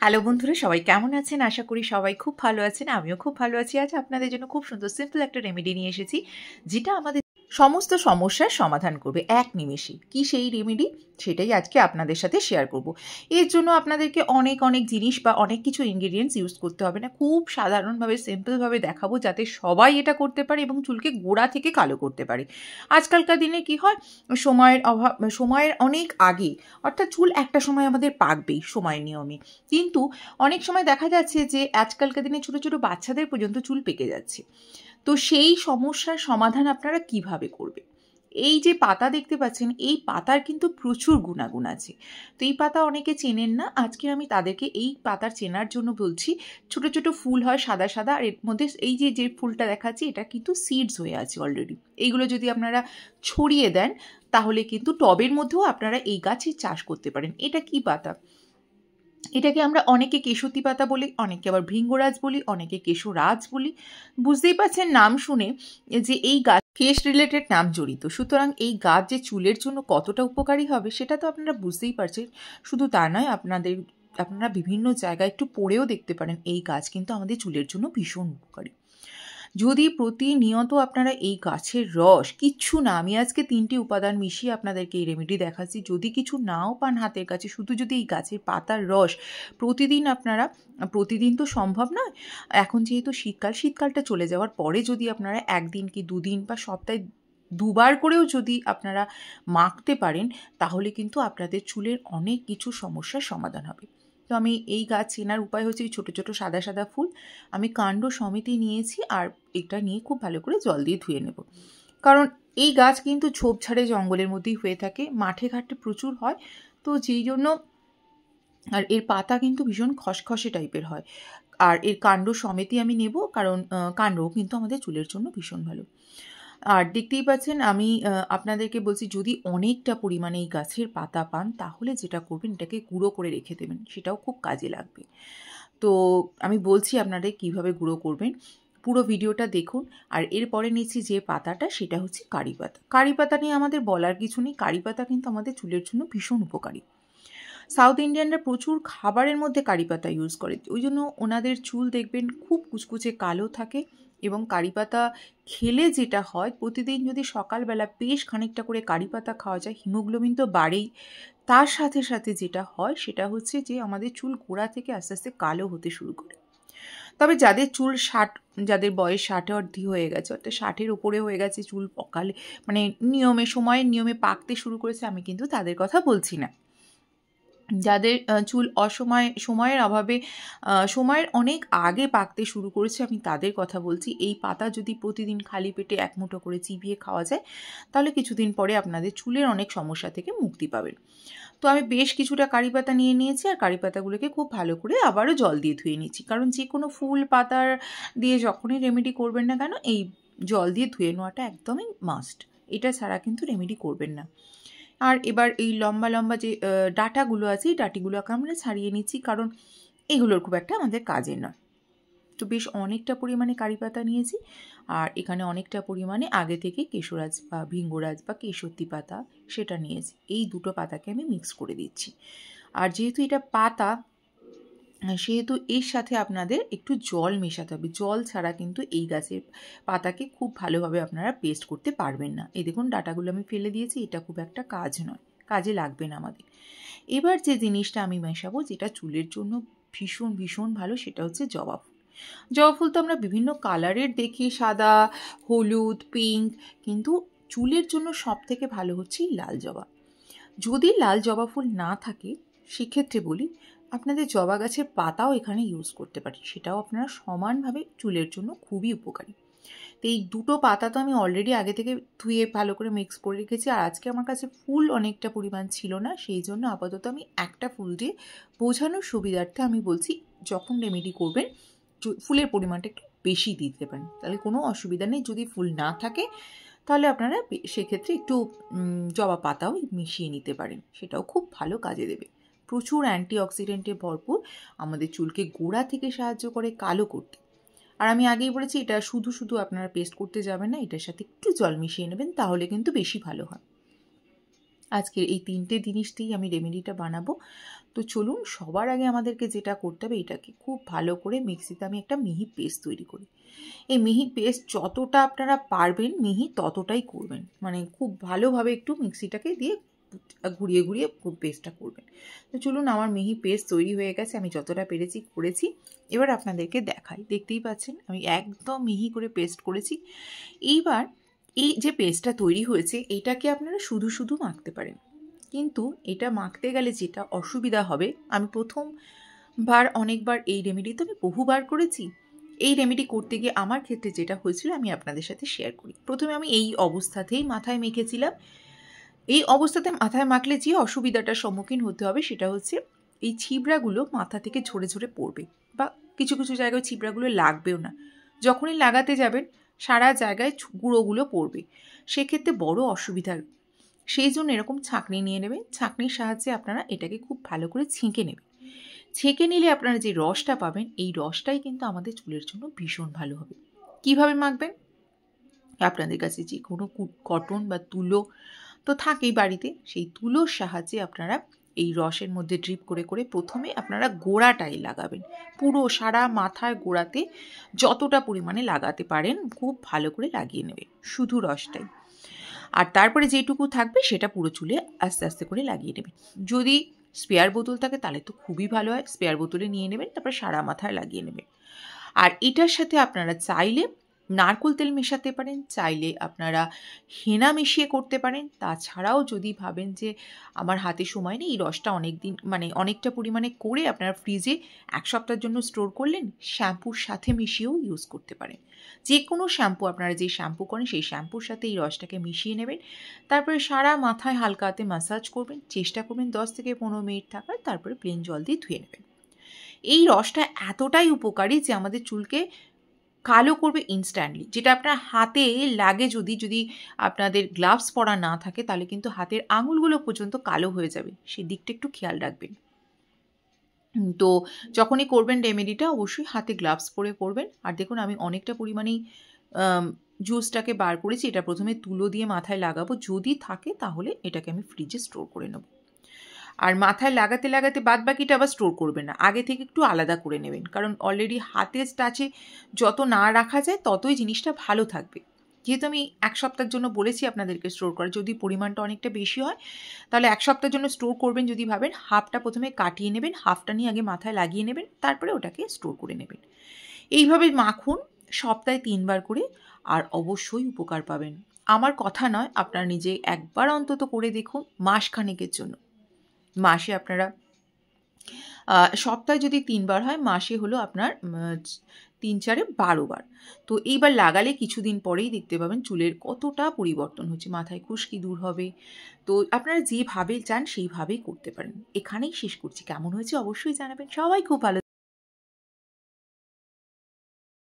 Hello বন্ধুরা, সবাই কেমন আছেন? আশা করি সবাই খুব ভালো আছেন। আমিও খুব ভালো আছি। আজ আপনাদের জন্য খুব সুন্দর সিম্পল একটা রেমেডি নিয়ে এসেছি, যেটা আমাদের সমস্ত সমস্যার সমাধান করবে এক নিমেষে। কি সেই রেমেডি? সেটাই আজকে আপনাদের সাথে শেয়ার করব। এর জন্য আপনাদেরকে অনেক জিনিস বা অনেক কিছু ইনগ্রেডিয়েন্টস ইউজ করতে হবে না। খুব সাধারণভাবে সিম্পলভাবে দেখাবো, যাতে সবাই এটা করতে পারে এবং চুলকে গোড়া থেকে কালো করতে পারে। আজকালকার দিনে কি হয়, সময়ের অনেক আগে, অর্থাৎ চুল একটা সময় আমাদের পাকবেই সময়ের নিয়মে, কিন্তু অনেক সময় দেখা যাচ্ছে যে আজকালকার দিনে ছোট ছোট বাচ্চাদের পর্যন্ত চুল পেকে যাচ্ছে। তো সেই সমস্যার সমাধান আপনারা কিভাবে করবেন? এই যে পাতা দেখতে পাচ্ছেন, এই পাতার কিন্তু প্রচুর গুণাগুণ আছে। তো এই পাতা অনেকে চেনেন না। আজকে আমি তাদেরকে এই পাতার চেনার জন্য বলছি। ছোট ছোট ফুল হয় সাদা সাদা, আর এর মধ্যে এই যে ফুলটা দেখাচ্ছি, এটা কিন্তু সিডস হয়ে আছে অলরেডি। এইগুলো যদি আপনারা ছড়িয়ে দেন, তাহলে কিন্তু টবের মধ্যেও আপনারা এই গাছের চাষ করতে পারেন। এটা কি পাতা? এটাকে আমরা অনেকে কেশতী পাতা বলি, অনেকে আবার ভৃঙ্গরাজ বলি, অনেকে কেশরাজ বলি। বুঝতেই পারছেন নাম শুনে যে এই গাছ কেশ রিলেটেড নাম জড়িত। সুতরাং এই গাছ যে চুলের জন্য কতটা উপকারী হবে সেটা তো আপনারা বুঝতেই পারছেন। শুধু তা নয়, আপনারা বিভিন্ন জায়গায় একটু পড়েও দেখতে পারেন, এই গাছ কিন্তু আমাদের চুলের জন্য ভীষণ উপকারী। যদি প্রতিনিয়ত আপনারা এই গাছের রস, কিচ্ছু না, আমি আজকে 3টি উপাদান মিশিয়ে আপনাদেরকে এই রেমেডি দেখাচ্ছি, যদি কিছু নাও পান হাতের কাছে, শুধু যদি এই গাছের পাতার রস প্রতিদিন তো সম্ভব নয়। এখন যেহেতু শীতকালটা চলে যাওয়ার পরে যদি আপনারা একদিন কি দুদিন বা সপ্তাহে দুবার করেও যদি আপনারা মাখতে পারেন, তাহলে কিন্তু আপনাদের চুলের অনেক কিছু সমস্যার সমাধান হবে। তো আমি এই গাছ চেনার উপায় হচ্ছে, ছোট ছোট সাদা সাদা ফুল আমি কাণ্ড সমেতই নিয়েছি, আর এটা নিয়ে খুব ভালো করে জল দিয়ে ধুয়ে নেব। কারণ এই গাছ কিন্তু ঝোপঝাড়ে জঙ্গলের মধ্যেই হয়ে থাকে, মাঠে ঘাটে প্রচুর হয়। তো যেই জন্য, আর এর পাতা কিন্তু ভীষণ খসখসে টাইপের হয়। আর এর কাণ্ড সমেতই আমি নেব, কারণ কাণ্ডও কিন্তু আমাদের চুলের জন্য ভীষণ ভালো। আর দেখতেই পাচ্ছেন, আমি আপনাদেরকে বলছি, যদি অনেকটা পরিমাণে এই গাছের পাতা পান, তাহলে যেটা করবেন, এটাকে গুঁড়ো করে রেখে দেবেন, সেটাও খুব কাজে লাগবে। তো আমি বলছি আপনাদের কিভাবে গুঁড়ো করবেন, পুরো ভিডিওটা দেখুন। আর এরপরে নিচ্ছি যে পাতাটা, সেটা হচ্ছে কারি পাতা। কারি পাতা নিয়ে আমাদের বলার কিছু নেই, কারি পাতা কিন্তু আমাদের চুলের জন্য ভীষণ উপকারী। সাউথ ইন্ডিয়ানরা প্রচুর খাবারের মধ্যে কারি পাতা ইউজ করে, ওই জন্য ওনাদের চুল দেখবেন খুব কুচকুচে কালো থাকে। এবং কারি পাতা খেলে যেটা হয়, প্রতিদিন যদি সকালবেলা বেশ খানিকটা করে কারি পাতা খাওয়া যায়, হিমোগ্লোবিন তো বাড়েই, তার সাথে সাথে যেটা হয় সেটা হচ্ছে যে আমাদের চুল গোড়া থেকে আস্তে আস্তে কালো হতে শুরু করে। তবে যাদের বয়স 60 অর্ধি হয়ে গেছে, অর্থাৎ 60-এর উপরে হয়ে গেছে, চুল অকালে মানে সময়ের নিয়মে পাকতে শুরু করেছে, আমি কিন্তু তাদের কথা বলছি না। যাদের চুল সময়ের অভাবে সময়ের অনেক আগে পাকতে শুরু করেছে, আমি তাদের কথা বলছি। এই পাতা যদি প্রতিদিন খালি পেটে এক মুঠো করে চিবিয়ে খাওয়া যায়, তাহলে কিছুদিন পরে আপনাদের চুলের অনেক সমস্যা থেকে মুক্তি পাবেন। তো আমি বেশ কিছুটা কারি পাতা নিয়ে নিয়েছি, আর কারি পাতাগুলোকে খুব ভালো করে আবারও জল দিয়ে ধুয়ে নিচ্ছি। কারণ যে কোনো ফুল পাতার দিয়ে যখনই রেমেডি করবেন না কেন, এই জল দিয়ে ধুয়ে নেওয়াটা একদমই মাস্ট। এটা ছাড়া কিন্তু রেমেডি করবেন না। আর এবার এই লম্বা লম্বা যে ডাঁটাগুলো আছে, এই ডাঁটিগুলোকে আমরা ছাড়িয়ে নিচ্ছি, কারণ এগুলোর খুব একটা আমাদের কাজের নয়। তো বেশ অনেকটা পরিমাণে কারি পাতা নিয়েছি, আর এখানে অনেকটা পরিমাণে আগে থেকে কেশরাজ বা ভৃঙ্গরাজ বা কেশতী পাতা সেটা নিয়েছি। এই দুটো পাতাকে আমি মিক্স করে দিচ্ছি। আর যেহেতু এটা পাতা, সেহেতু এর সাথে আপনাদের একটু জল মেশাতে হবে। জল ছাড়া কিন্তু এই গাছের পাতাকে খুব ভালোভাবে আপনারা পেস্ট করতে পারবেন না। এই দেখুন, ডাঁটাগুলো আমি ফেলে দিয়েছি, এটা খুব একটা কাজ নয়, কাজে লাগবে না আমাদের। এবার যে জিনিসটা আমি মেশাবো, যেটা চুলের জন্য ভীষণ ভালো, সেটা হচ্ছে জবা ফুল। জবা ফুল তো আমরা বিভিন্ন কালারের দেখি, সাদা, হলুদ, পিঙ্ক, কিন্তু চুলের জন্য সব থেকে ভালো হচ্ছে লাল জবা। যদি লাল জবা ফুল না থাকে, সেক্ষেত্রে বলি, আপনাদের জবা গাছের পাতাও এখানে ইউজ করতে পারি, সেটাও আপনারা সমানভাবে চুলের জন্য খুবই উপকারী। তো এই দুটো পাতা তো আমি অলরেডি আগে থেকে ধুয়ে ভালো করে মিক্স করে রেখেছি, আর আজকে আমার কাছে ফুল অনেকটা পরিমাণ ছিল না, সেই জন্য আপাতত আমি একটা ফুল দিয়ে বোঝানোর সুবিধার্থে আমি বলছি, যখন রেমেডি করবেন ফুলের পরিমাণটা একটু বেশি দিতে পারেন, তাহলে কোনো অসুবিধা নেই। যদি ফুল না থাকে, তাহলে আপনারা সেক্ষেত্রে একটু জবা পাতাও মিশিয়ে নিতে পারেন, সেটাও খুব ভালো কাজে দেবে। প্রচুর অ্যান্টিঅক্সিডেন্টে ভরপুর, আমাদের চুলকে গোড়া থেকে সাহায্য করে কালো করতে। আর আমি আগেই বলেছি, এটা শুধু আপনারা পেস্ট করতে যাবেন না, এটার সাথে একটু জল মিশিয়ে নেবেন, তাহলে কিন্তু বেশি ভালো হয়। আজকের এই 3টে জিনিস দিয়েই আমি রেমেডিটা বানাবো। তো চলুন, সবার আগে আমাদেরকে যেটা করতে হবে, এটাকে খুব ভালো করে মিক্সিতে আমি একটা মিহি পেস্ট তৈরি করি। এই মিহি পেস্ট যতটা আপনারা পারবেন মিহি ততটাই করবেন, মানে খুব ভালোভাবে একটু মিক্সিটাকে দিয়ে ঘুরিয়ে ঘুরিয়ে পেস্টটা করবেন। তো চলুন, আমার মিহি পেস্ট তৈরি হয়ে গেছে, আমি যতটা পেরেছি করেছি। এবার আপনাদেরকে দেখাই, দেখতেই পাচ্ছেন আমি একদম মিহি করে পেস্ট করেছি। এইবার এই যে পেস্টটা তৈরি হয়েছে, এটাকে আপনারা শুধু শুধু মাখতে পারেন, কিন্তু এটা মাখতে গেলে যেটা অসুবিধা হবে, আমি প্রথমবার অনেকবার এই রেমেডি তো আমি বহুবার করেছি, এই রেমেডি করতে গিয়ে আমার ক্ষেত্রে যেটা হয়েছিল আমি আপনাদের সাথে শেয়ার করি। প্রথমে আমি এই অবস্থাতেই মাথায় মেখেছিলাম। এই অবস্থাতে মাথায় মাখলে যে অসুবিধাটার সম্মুখীন হতে হবে সেটা হচ্ছে এই ছিবড়াগুলো মাথা থেকে ঝরে ঝরে পড়বে, বা কিছু কিছু জায়গায় ছিবড়াগুলো লাগবেও না। যখনই লাগাতে যাবেন সারা জায়গায় গুঁড়োগুলো পড়বে, সেক্ষেত্রে বড় অসুবিধার। সেই জন্য এরকম ছাঁকনি নিয়ে নেবেন, ছাঁকনির সাহায্যে আপনারা এটাকে খুব ভালো করে ছেঁকে নেবেন। ছেঁকে নিলে আপনারা যে রসটা পাবেন, এই রসটাই কিন্তু আমাদের চুলের জন্য ভীষণ ভালো হবে। কিভাবে মাখবেন? আপনাদের কাছে যে কোনো কটন বা তুলো তো থাকেই বাড়িতে, সেই তুলোর সাহায্যে আপনারা এই রসের মধ্যে ড্রিপ করে করে প্রথমে আপনারা গোড়াটাই লাগাবেন, পুরো সারা মাথার গোড়াতে যতটা পরিমাণে লাগাতে পারেন খুব ভালো করে লাগিয়ে নেবেন, শুধু রসটাই। আর তারপরে যেটুকু থাকবে সেটা পুরো চুলে আস্তে আস্তে করে লাগিয়ে নেবেন। যদি স্পেয়ার বোতল থাকে তাহলে তো খুবই ভালো হয়, স্পেয়ার বোতলে নিয়ে নেবেন, তারপর সারা মাথায় লাগিয়ে নেবেন। আর এটার সাথে আপনারা চাইলে নারকেল তেল মেশাতে পারেন, চাইলে আপনারা হেনা মিশিয়ে করতে পারেন। তাছাড়াও যদি ভাবেন যে আমার হাতে সময় নেই, এই রসটা অনেক দিন মানে অনেকটা পরিমাণে করে আপনারা ফ্রিজে 1 সপ্তাহের জন্য স্টোর করলেন, শ্যাম্পুর সাথে মিশিয়েও ইউজ করতে পারেন। যে কোনো শ্যাম্পু, আপনারা যে শ্যাম্পু করেন সেই শ্যাম্পুর সাথে এই রসটাকে মিশিয়ে নেবেন, তারপরে সারা মাথায় হালকা হাতে ম্যাসাজ করবেন, চেষ্টা করবেন 10 থেকে 15 মিনিট থাকার, তারপরে প্লেন জল দিয়ে ধুয়ে নেবেন। এই রসটা এতটাই উপকারী যে আমাদের চুলকে কালো করবে ইনস্ট্যান্টলি। যেটা আপনার হাতে লাগে, যদি আপনাদের গ্লাভস পরা না থাকে তাহলে কিন্তু হাতের আঙুলগুলো পর্যন্ত কালো হয়ে যাবে, সেই দিকটা একটু খেয়াল রাখবেন। তো যখনই করবেন রেমেডিটা অবশ্যই হাতে গ্লাভস পরে করবেন। আর দেখুন আমি অনেকটা পরিমাণেই জুসটাকে বার করেছি, এটা প্রথমে তুলো দিয়ে মাথায় লাগাবো, যদি থাকে তাহলে এটাকে আমি ফ্রিজে স্টোর করে নেব। আর মাথায় লাগাতে লাগাতে বাদবাকিটা আবার স্টোর করবেন না, আগে থেকে একটু আলাদা করে নেবেন, কারণ অলরেডি হাতের টাচে যত না রাখা যায় ততই জিনিসটা ভালো থাকবে। যেহেতু আমি 1 সপ্তাহের জন্য বলেছি আপনাদেরকে স্টোর করা, যদি পরিমাণটা অনেকটা বেশি হয় তাহলে 1 সপ্তাহের জন্য স্টোর করবেন। যদি ভাবেন হাফটা প্রথমে কাটিয়ে নেবেন, হাফটা নিয়ে আগে মাথায় লাগিয়ে নেবেন, তারপরে ওটাকে স্টোর করে নেবেন। এইভাবে মাখুন সপ্তাহে 3 বার করে, আর অবশ্যই উপকার পাবেন। আমার কথা নয়, আপনারা নিজে একবার অন্তত করে দেখুন মাসখানেকের জন্য। মাসে আপনারা সপ্তাহে যদি 3 বার হয়, মাসে হলো আপনার 3-4-এ 12 বার। তো এইবার লাগালে কিছুদিন পরেই দেখতে পাবেন চুলের কতটা পরিবর্তন হচ্ছে, মাথায় খুশকি দূর হবে। তো আপনারা যেভাবে চান সেইভাবেই করতে পারেন। এখানেই শেষ করছি, কেমন হয়েছে অবশ্যই জানাবেন। সবাই খুব ভালো